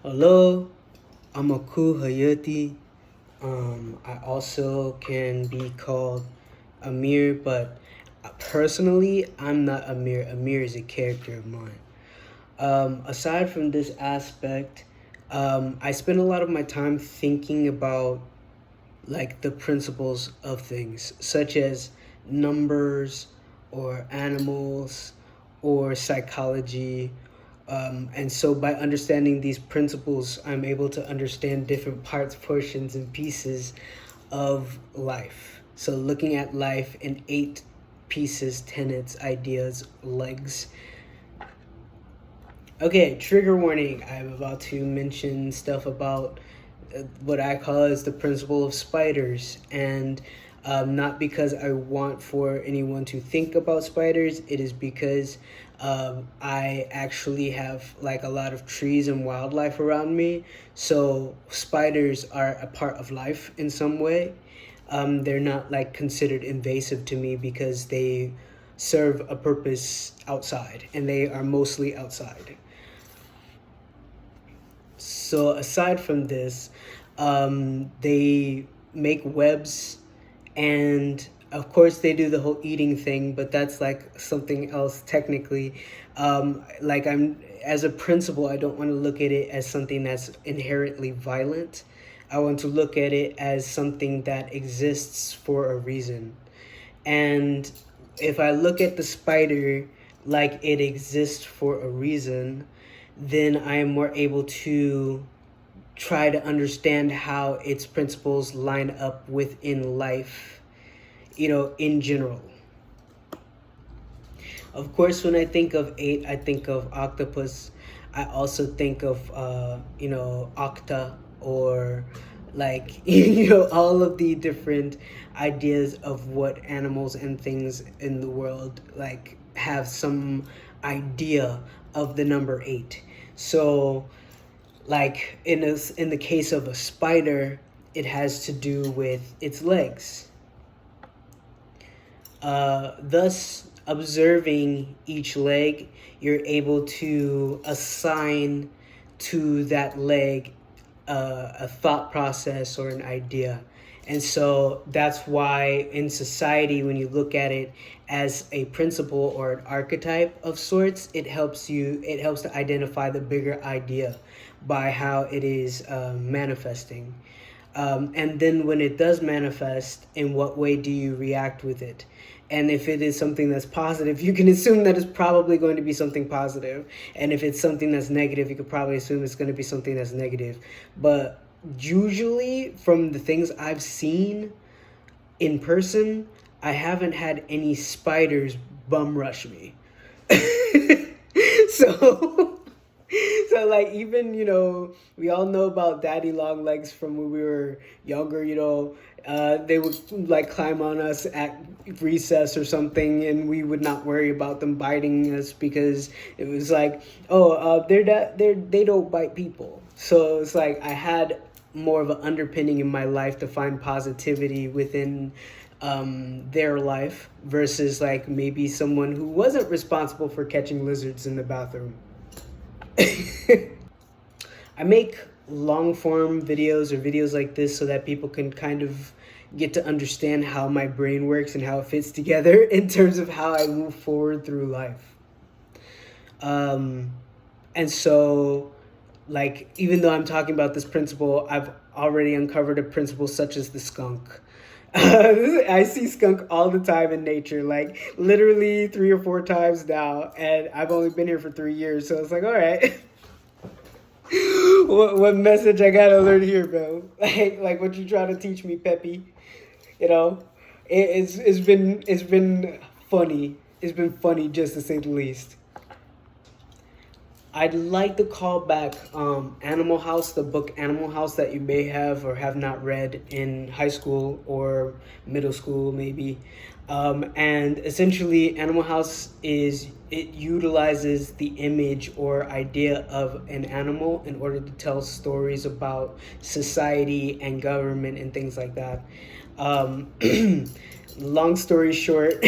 Hello, I'm Aku Hayati. I also can be called Amir, but personally, I'm not Amir. Amir is a character of mine. Aside from this aspect, I spend a lot of my time thinking about like the principles of things, such as numbers or animals or psychology. And so by understanding these principles, I'm able to understand different parts, portions, and pieces of life. So looking at life in 8 pieces, tenets, ideas, legs. Okay, trigger warning. I'm about to mention stuff about what I call is the principle of spiders. And not because I want for anyone to think about spiders, it is because I actually have like a lot of trees and wildlife around me. So spiders are a part of life in some way. They're not like considered invasive to me because they serve a purpose outside, and they are mostly outside. So aside from this, they make webs, and of course they do the whole eating thing, but that's like something else technically. Like I'm as a principle, I don't want to look at it as something that's inherently violent. I want to look at it as something that exists for a reason. And if I look at the spider like it exists for a reason, then I am more able to try to understand how its principles line up within life, in general. Of course, when I think of 8, I think of octopus. I also think of, octa, or like, all of the different ideas of what animals and things in the world like have some idea of the number 8. So, like in the case of a spider, it has to do with its legs. Thus, observing each leg, you're able to assign to that leg a thought process or an idea. And so that's why in society, when you look at it as a principle or an archetype of sorts, it helps to identify the bigger idea by how it is manifesting. And then when it does manifest, in what way do you react with it? And if it is something that's positive, you can assume that it's probably going to be something positive. And if it's something that's negative, you could probably assume it's going to be something that's negative. But usually, from the things I've seen in person, I haven't had any spiders bum rush me. So so like, even we all know about daddy long legs from when we were younger. They would like climb on us at recess or something, and we would not worry about them biting us because it was like, oh, they don't bite people. So it's like I had more of an underpinning in my life to find positivity within their life versus like maybe someone who wasn't responsible for catching lizards in the bathroom. I make long form videos or videos like this so that people can kind of get to understand how my brain works and how it fits together in terms of how I move forward through life. And so, like, even though I'm talking about this principle, I've already uncovered a principle such as the skunk. I see skunk all the time in nature, like literally 3 or 4 times now, and I've only been here for 3 years, so it's like, all right. What message I gotta learn here, bro? Like what you trying to teach me, Peppy? You know, it's been funny. It's been funny, just to say the least. I'd like to call back Animal House, the book Animal House that you may have or have not read in high school or middle school, maybe. And essentially, Animal House it utilizes the image or idea of an animal in order to tell stories about society and government and things like that. long story short,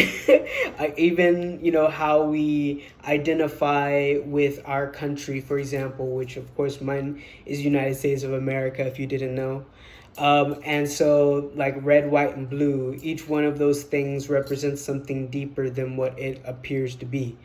even how we identify with our country, for example, which of course mine is United States of America, if you didn't know. And so, like red, white, and blue, each one of those things represents something deeper than what it appears to be.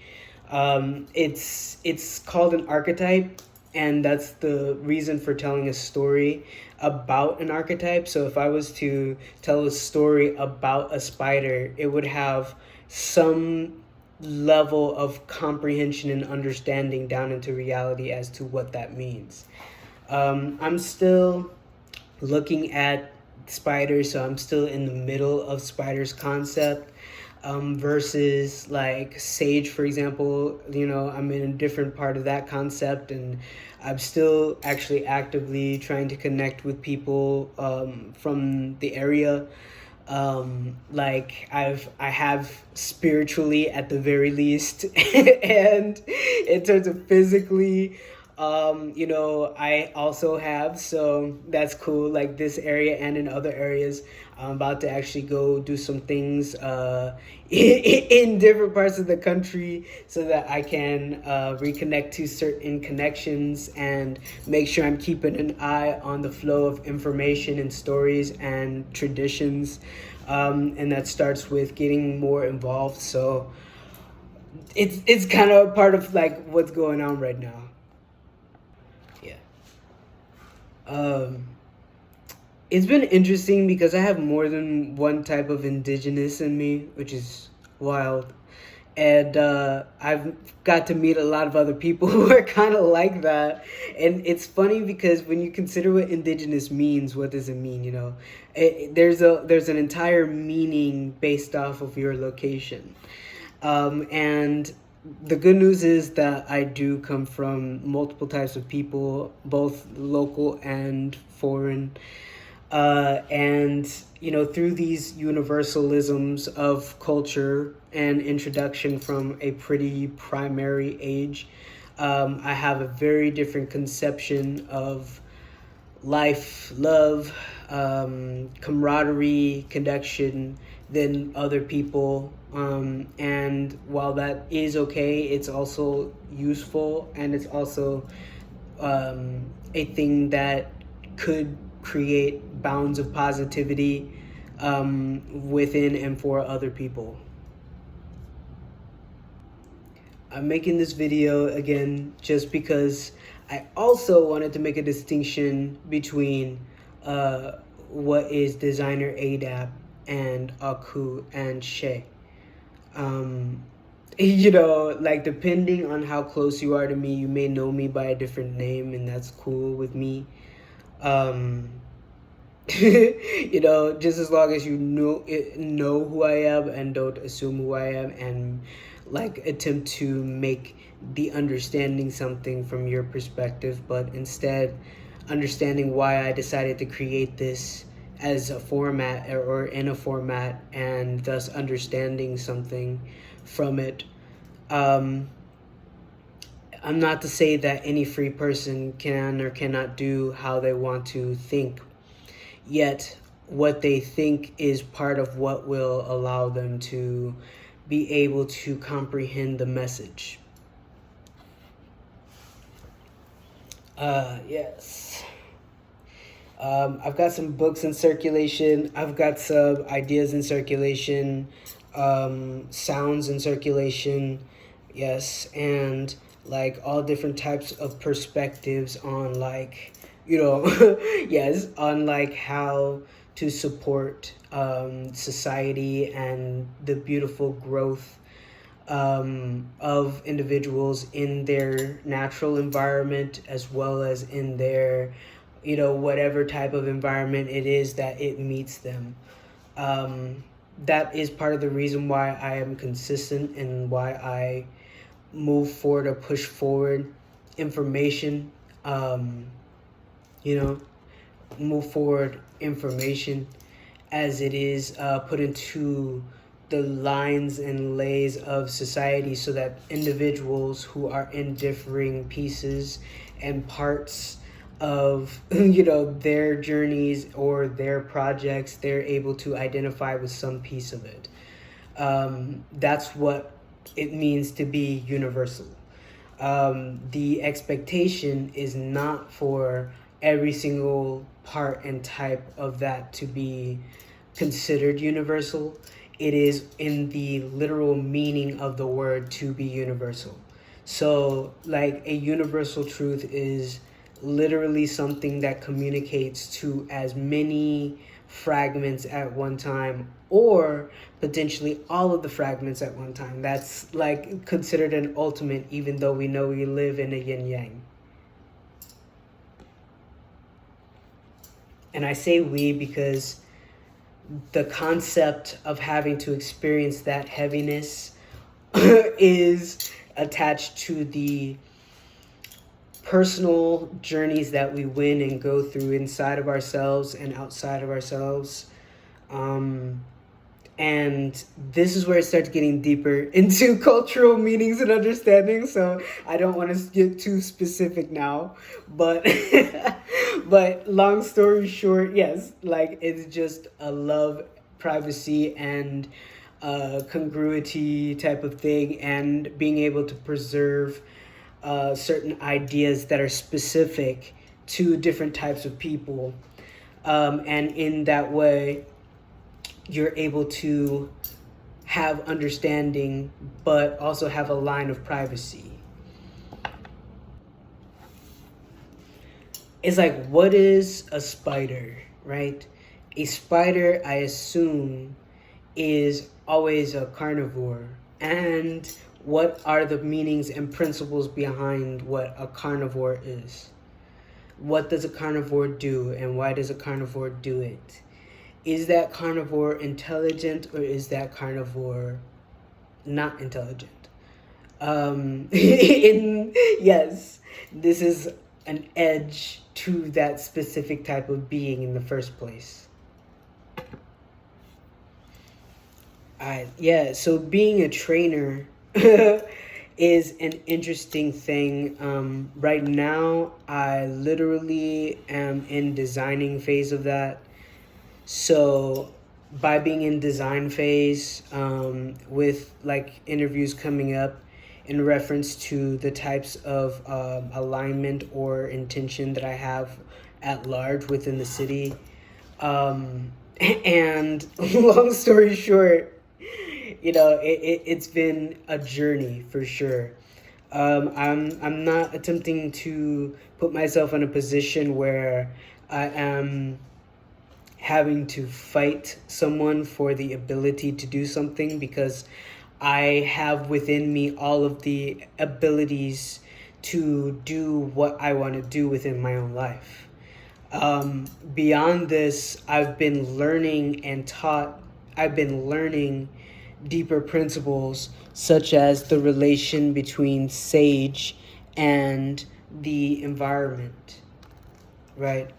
It's called an archetype, and that's the reason for telling a story about an archetype. So if I was to tell a story about a spider, it would have some level of comprehension and understanding down into reality as to what that means. I'm still looking at spiders, so I'm still in the middle of spiders concept. Versus like sage, for example, I'm in a different part of that concept, and I'm still actually actively trying to connect with people from the area. Like I have spiritually at the very least, and in terms of physically, I also have, so that's cool. Like this area and in other areas, I'm about to actually go do some things in different parts of the country so that I can reconnect to certain connections and make sure I'm keeping an eye on the flow of information and stories and traditions. And that starts with getting more involved. So it's kind of a part of like what's going on right now. Yeah. It's been interesting because I have more than one type of indigenous in me, which is wild. And I've got to meet a lot of other people who are kind of like that. And it's funny because when you consider what indigenous means, what does it mean? There's an entire meaning based off of your location. And the good news is that I do come from multiple types of people, both local and foreign. And through these universalisms of culture and introduction from a pretty primary age, I have a very different conception of life, love, camaraderie, connection than other people. And while that is okay, it's also useful, and it's also a thing that could create bounds of positivity within and for other people. I'm making this video again just because I also wanted to make a distinction between what is designer ADAP and Aku and Shay. Like depending on how close you are to me, you may know me by a different name, and that's cool with me. Just as long as you know who I am and don't assume who I am, and like attempt to make the understanding something from your perspective, but instead understanding why I decided to create this as a format or in a format, and thus understanding something from it. I'm not to say that any free person can or cannot do how they want to think, yet what they think is part of what will allow them to be able to comprehend the message. Yes. I've got some books in circulation. I've got some ideas in circulation, sounds in circulation. Yes, and like all different types of perspectives on like, yes, on like how to support society and the beautiful growth of individuals in their natural environment, as well as in their, whatever type of environment it is that it meets them. That is part of the reason why I am consistent and why I move forward or push forward information, move forward information as it is put into the lines and lays of society, so that individuals who are in differing pieces and parts of you know their journeys or their projects, they're able to identify with some piece of it. That's what it means to be universal. The expectation is not for every single part and type of that to be considered universal. It is in the literal meaning of the word to be universal. So, like, a universal truth is literally something that communicates to as many fragments at one time, or potentially all of the fragments at one time. That's like considered an ultimate, even though we know we live in a yin yang. And I say we because the concept of having to experience that heaviness is attached to the personal journeys that we win and go through inside of ourselves and outside of ourselves. And this is where it starts getting deeper into cultural meanings and understanding. So I don't want to get too specific now, but but long story short, yes, like it's just a love, privacy, and congruity type of thing, and being able to preserve certain ideas that are specific to different types of people. And in that way, you're able to have understanding, but also have a line of privacy. It's like, what is a spider, right? A spider, I assume, is always a carnivore. And what are the meanings and principles behind what a carnivore is? What does a carnivore do, and why does a carnivore do it? Is that carnivore intelligent, or is that carnivore not intelligent? Yes, this is an edge to that specific type of being in the first place. Yeah, so being a trainer is an interesting thing. Right now, I literally am in designing phase of that. So by being in design phase, with like interviews coming up in reference to the types of alignment or intention that I have at large within the city. And long story short, you know, it's been a journey for sure. I'm not attempting to put myself in a position where I am having to fight someone for the ability to do something, because I have within me all of the abilities to do what I want to do within my own life. Beyond this, I've been learning deeper principles, such as the relation between sage and the environment, right?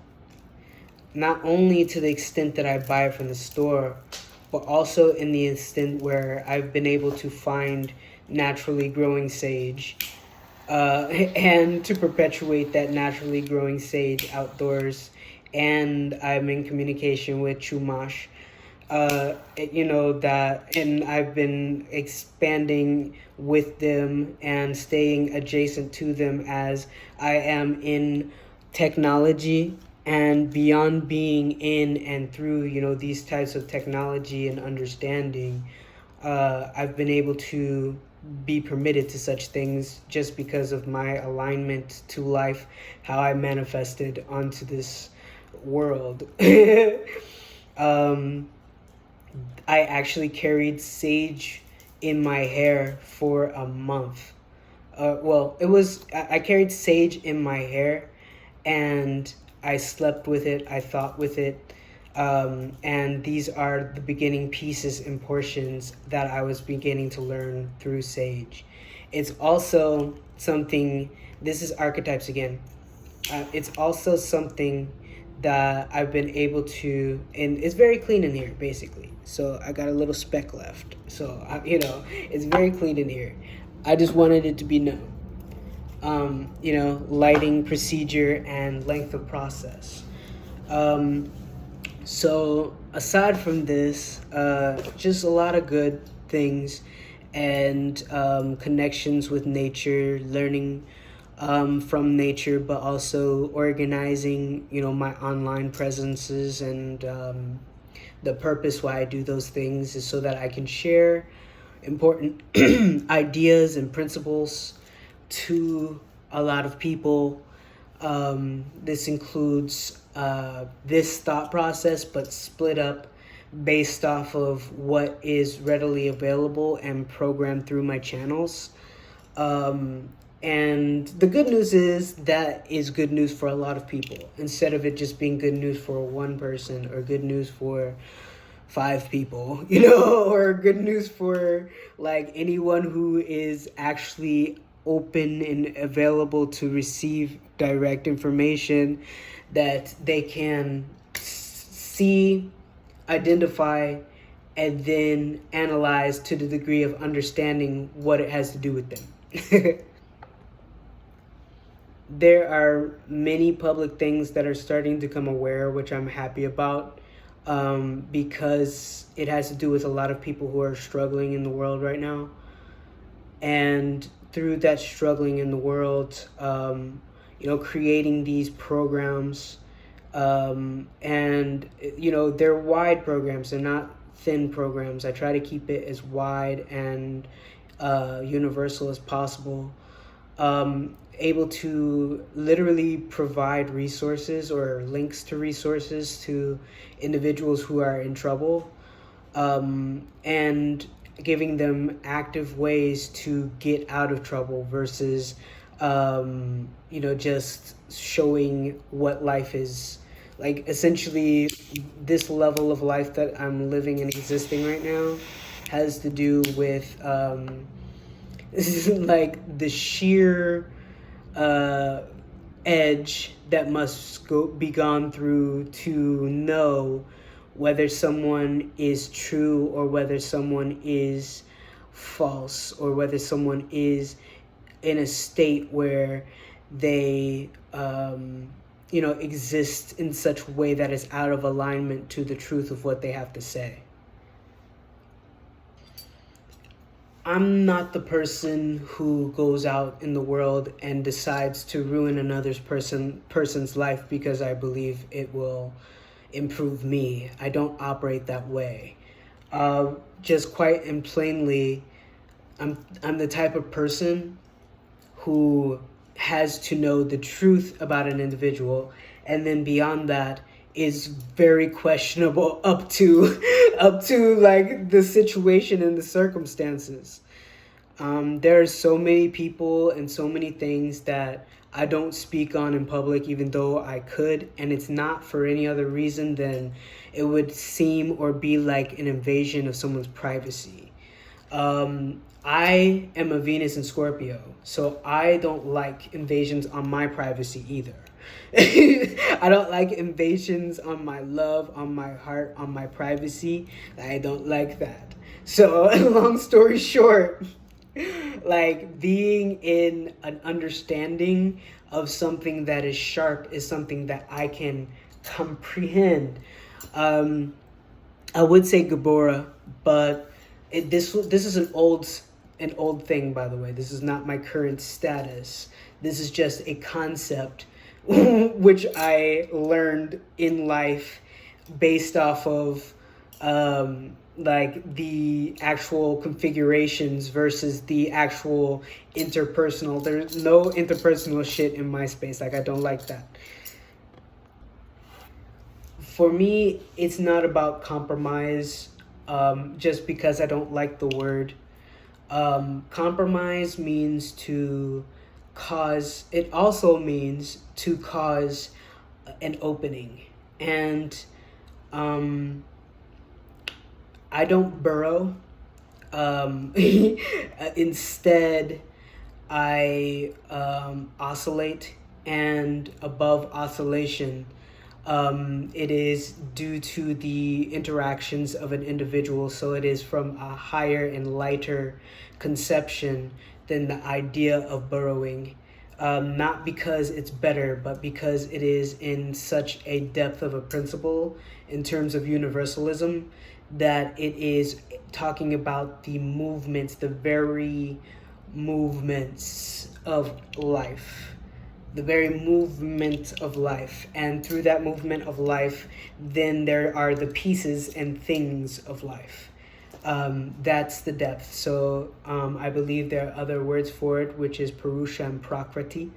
Not only to the extent that I buy it from the store, but also in the extent where I've been able to find naturally growing sage, and to perpetuate that naturally growing sage outdoors. And I'm in communication with Chumash, and I've been expanding with them and staying adjacent to them as I am in technology. And beyond being in and through, these types of technology and understanding, I've been able to be permitted to such things just because of my alignment to life, how I manifested onto this world. I actually carried sage in my hair for a month. I carried sage in my hair, and I slept with it, I thought with it, and these are the beginning pieces and portions that I was beginning to learn through sage. It's also something, this is archetypes again, it's also something that I've been able to, and it's very clean in here, basically. So I got a little speck left. So, it's very clean in here. I just wanted it to be known. lighting procedure and length of process. Um, so aside from this, just a lot of good things and connections with nature, learning from nature, but also organizing, my online presences and the purpose why I do those things is so that I can share important ideas and principles to a lot of people. This includes this thought process, but split up based off of what is readily available and programmed through my channels. And the good news is that is good news for a lot of people instead of it just being good news for one person or good news for 5 people, or good news for like anyone who is actually open and available to receive direct information that they can see, identify, and then analyze to the degree of understanding what it has to do with them. There are many public things that are starting to come aware, which I'm happy about, because it has to do with a lot of people who are struggling in the world right now. And through that struggling in the world, creating these programs, and, they're wide programs, they're not thin programs. I try to keep it as wide and universal as possible. Able to literally provide resources or links to resources to individuals who are in trouble, and giving them active ways to get out of trouble versus, just showing what life is. Like, essentially, this level of life that I'm living and existing right now has to do with, like, the sheer edge that must be gone through to know whether someone is true or whether someone is false or whether someone is in a state where they exist in such a way that is out of alignment to the truth of what they have to say. I'm not the person who goes out in the world and decides to ruin another person's life because I believe it will improve me. I don't operate that way. Just quite and plainly, I'm the type of person who has to know the truth about an individual, and then beyond that is very questionable up to like the situation and the circumstances. There are so many people and so many things that I don't speak on in public, even though I could, and it's not for any other reason than it would seem or be like an invasion of someone's privacy. I am a Venus in Scorpio, so I don't like invasions on my privacy either. I don't like invasions on my love, on my heart, on my privacy. I don't like that. So, long story short, like, being in an understanding of something that is sharp is something that I can comprehend. I would say Gabora, but this is an old thing, by the way. This is not my current status. This is just a concept which I learned in life based off of like the actual configurations versus the actual interpersonal. There's no interpersonal shit in my space. Like, I don't like that. For me, it's not about compromise, just because I don't like the word. Compromise means to cause, it also means to cause an opening. And I don't burrow. Instead, I oscillate, and above oscillation, it is due to the interactions of an individual, so it is from a higher and lighter conception than the idea of burrowing. not because it's better, but because it is in such a depth of a principle in terms of universalism that it is talking about the movements, the very movements of life. The very movement of life. And through that movement of life, then there are the pieces and things of life. That's the depth. So I believe there are other words for it, which is Purusha and Prakriti.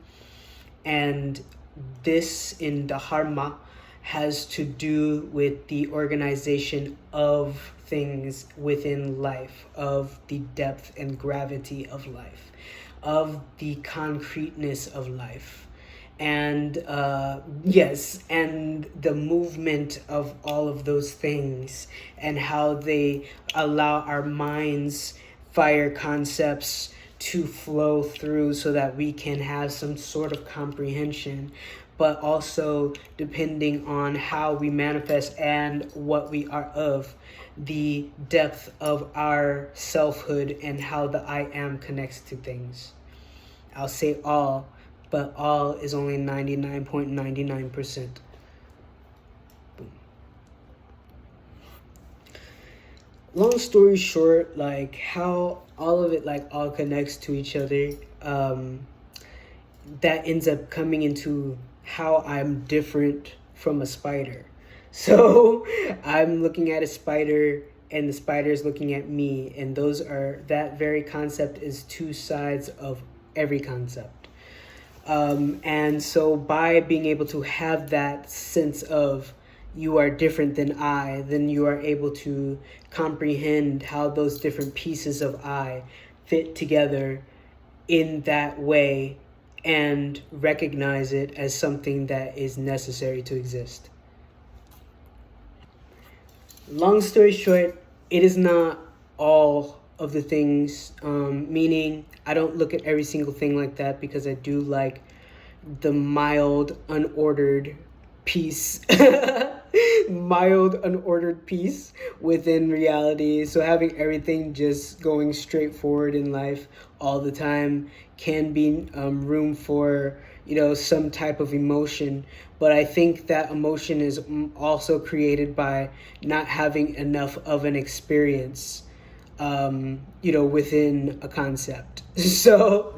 And this in Dharma has to do with the organization of things within life, of the depth and gravity of life, of the concreteness of life. And yes, and the movement of all of those things and how they allow our minds fire concepts to flow through so that we can have some sort of comprehension, but also depending on how we manifest and what we are of, the depth of our selfhood and how the I am connects to things. I'll say all, but all is only 99.99%. Boom. Long story short, like how all of it like all connects to each other, that ends up coming into how I'm different from a spider. So I'm looking at a spider and the spider is looking at me, and that very concept is two sides of every concept. And so by being able to have that sense of you are different than I, then you are able to comprehend how those different pieces of I fit together in that way and recognize it as something that is necessary to exist. Long story short, it is not all of the things, meaning I don't look at every single thing like that, because I do like the mild, unordered peace, mild, unordered peace within reality. So having everything just going straight forward in life all the time can be room for, some type of emotion. But I think that emotion is also created by not having enough of an experience, within a concept. So,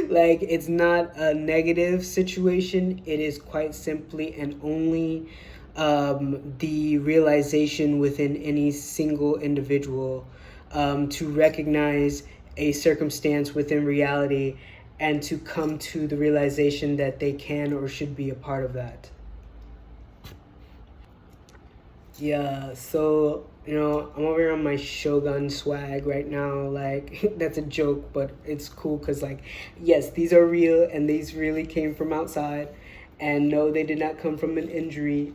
like, it's not a negative situation. It is quite simply and only the realization within any single individual to recognize a circumstance within reality and to come to the realization that they can or should be a part of that. Yeah, so, I'm over here on my Shogun swag right now. Like, that's a joke, but it's cool because, like, yes, these are real and these really came from outside. And no, they did not come from an injury.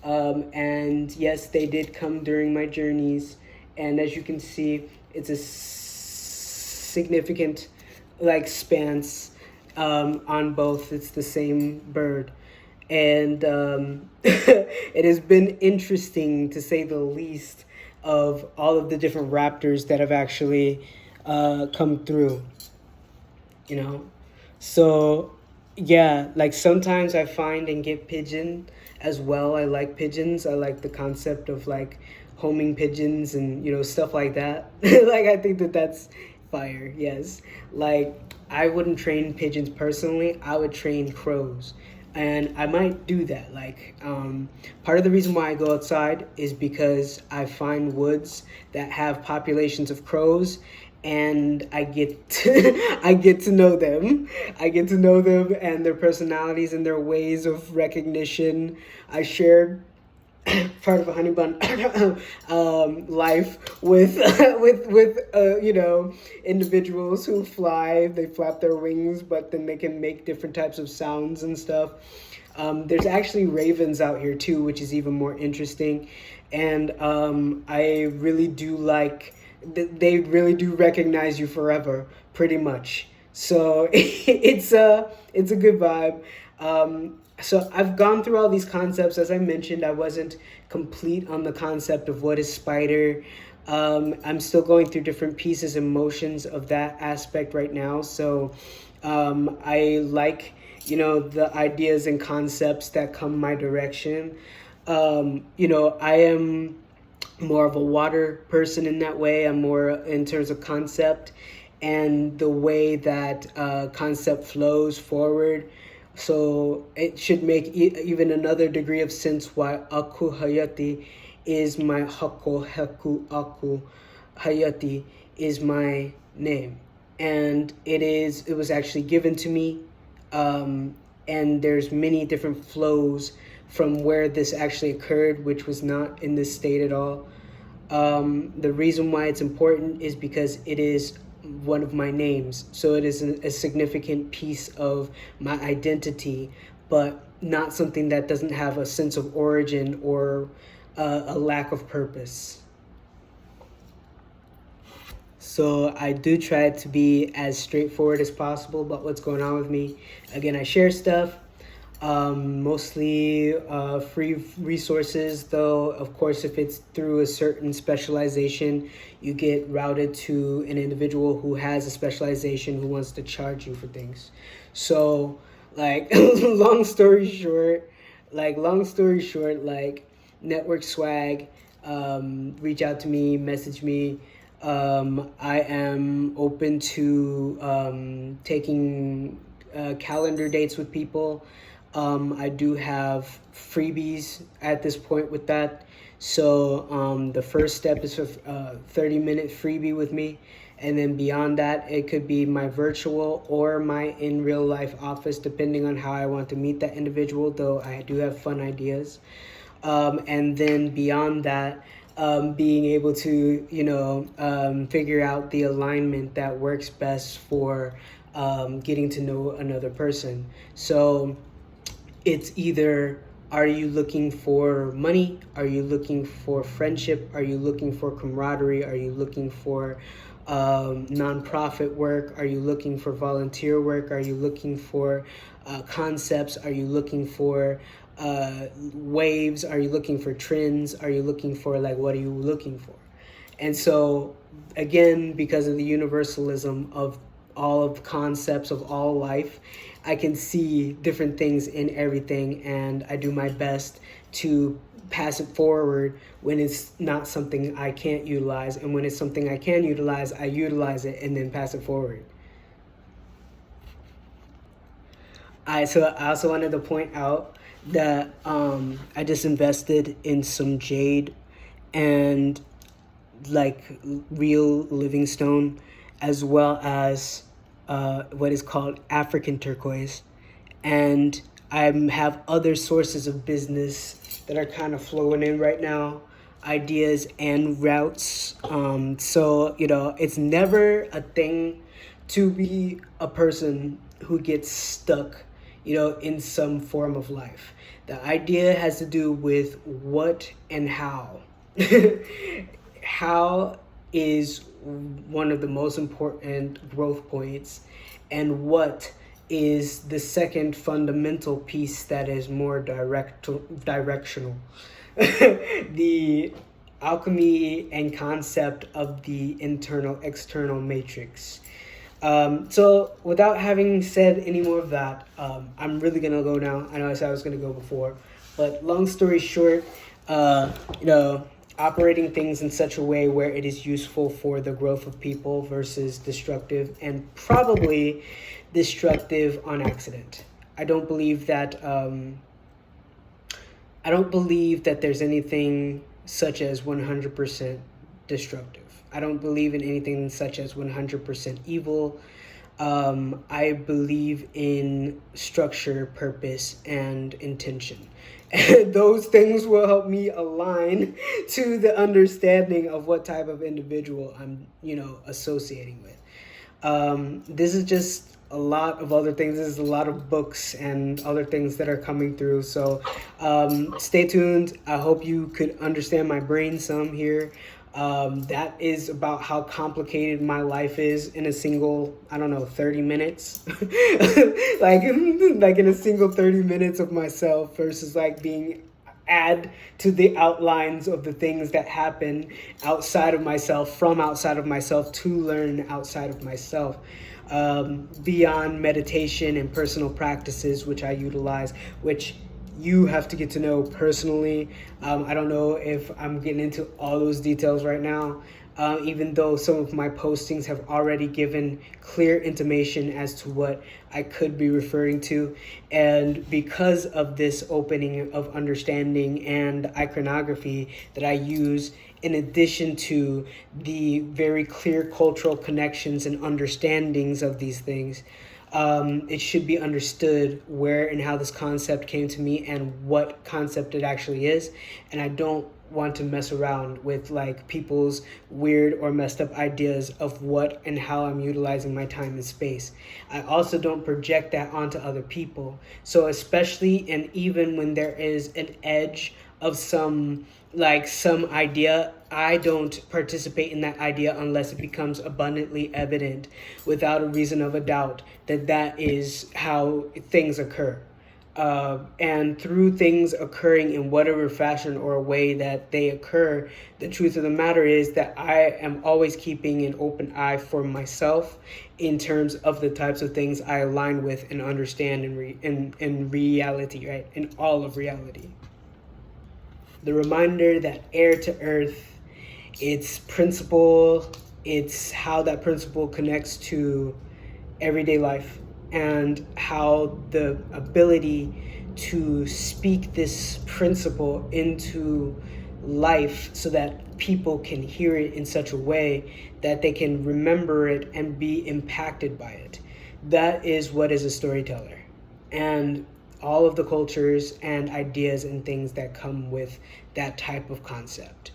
And yes, they did come during my journeys. And as you can see, it's a significant, like, spans on both. It's the same bird. And it has been interesting, to say the least, of all of the different raptors that have actually come through, So, yeah, like sometimes I find and get pigeon as well. I like pigeons. I like the concept of like homing pigeons and, stuff like that. Like, I think that that's fire, yes. Like, I wouldn't train pigeons personally. I would train crows. And I might do that. Like, part of the reason why I go outside is because I find woods that have populations of crows, and I get I get to know them. I get to know them and their personalities and their ways of recognition. I shared part of a honey bun life with individuals who fly. They flap their wings, but then they can make different types of sounds and stuff. There's actually ravens out here too, which is even more interesting. And I really do like, they really do recognize you forever, pretty much. So it's a good vibe. So I've gone through all these concepts. As I mentioned, I wasn't complete on the concept of what is spider. I'm still going through different pieces and motions of that aspect right now. So I like, the ideas and concepts that come my direction. I am more of a water person in that way. I'm more in terms of concept and the way that concept flows forward. So it should make even another degree of sense why Aku Hayati is my Hako Heku Aku Hayati is my name. And it was actually given to me. And there's many different flows from where this actually occurred, which was not in this state at all. The reason why it's important is because it is one of my names. So it is a significant piece of my identity, but not something that doesn't have a sense of origin or a lack of purpose. So I do try to be as straightforward as possible about what's going on with me. Again, I share stuff, mostly free resources, though, of course, if it's through a certain specialization, you get routed to an individual who has a specialization who wants to charge you for things. So, like, long story short, Network Swag, reach out to me, message me. I am open to taking calendar dates with people. I do have freebies at this point with that. So the first step is a 30-minute freebie with me. And then beyond that, it could be my virtual or my in real life office, depending on how I want to meet that individual, though I do have fun ideas. And then beyond that, being able to, figure out the alignment that works best for getting to know another person. So it's either, are you looking for money? Are you looking for friendship? Are you looking for camaraderie? Are you looking for nonprofit work? Are you looking for volunteer work? Are you looking for concepts? Are you looking for waves? Are you looking for trends? Are you looking for, what are you looking for? And so, again, because of the universalism of all of the concepts of all life, I can see different things in everything, and I do my best to pass it forward when it's not something I can't utilize, and when it's something I can utilize, I utilize it and then pass it forward. I also wanted to point out that I just invested in some jade and real living stone, as well as what is called African turquoise. And I have other sources of business that are kind of flowing in right now, ideas and routes. So, it's never a thing to be a person who gets stuck, in some form of life. The idea has to do with what and how. How is one of the most important growth points, and what is the second fundamental piece that is more directional. The alchemy and concept of the internal-external matrix. So without having said any more of that, I'm really going to go now. I know I said I was going to go before, but long story short, operating things in such a way where it is useful for the growth of people versus destructive, and probably destructive on accident. I don't believe that there's anything such as 100% destructive. I don't believe in anything such as 100% evil. I believe in structure, purpose, and intention. And those things will help me align to the understanding of what type of individual I'm, associating with. This is just a lot of other things. This is a lot of books and other things that are coming through. So stay tuned. I hope you could understand my brain some here. That is about how complicated my life is in a single, 30 minutes. like in a single 30 minutes of myself versus being add to the outlines of the things that happen outside of myself, from outside of myself, to learn outside of myself. beyond meditation and personal practices, which I utilize, which you have to get to know personally. I don't know if I'm getting into all those details right now, even though some of my postings have already given clear intimation as to what I could be referring to. And because of this opening of understanding and iconography that I use, in addition to the very clear cultural connections and understandings of these things, it should be understood where and how this concept came to me and what concept it actually is. And I don't want to mess around with like people's weird or messed up ideas of what and how I'm utilizing my time and space. I also don't project that onto other people. So especially and even when there is an edge of some idea, I don't participate in that idea unless it becomes abundantly evident without a reason of a doubt that that is how things occur. And through things occurring in whatever fashion or way that they occur, the truth of the matter is that I am always keeping an open eye for myself in terms of the types of things I align with and understand in reality, right? In all of reality. The reminder that air to earth, its principle, it's how that principle connects to everyday life, and how the ability to speak this principle into life so that people can hear it in such a way that they can remember it and be impacted by it. That is what is a storyteller. And all of the cultures and ideas and things that come with that type of concept.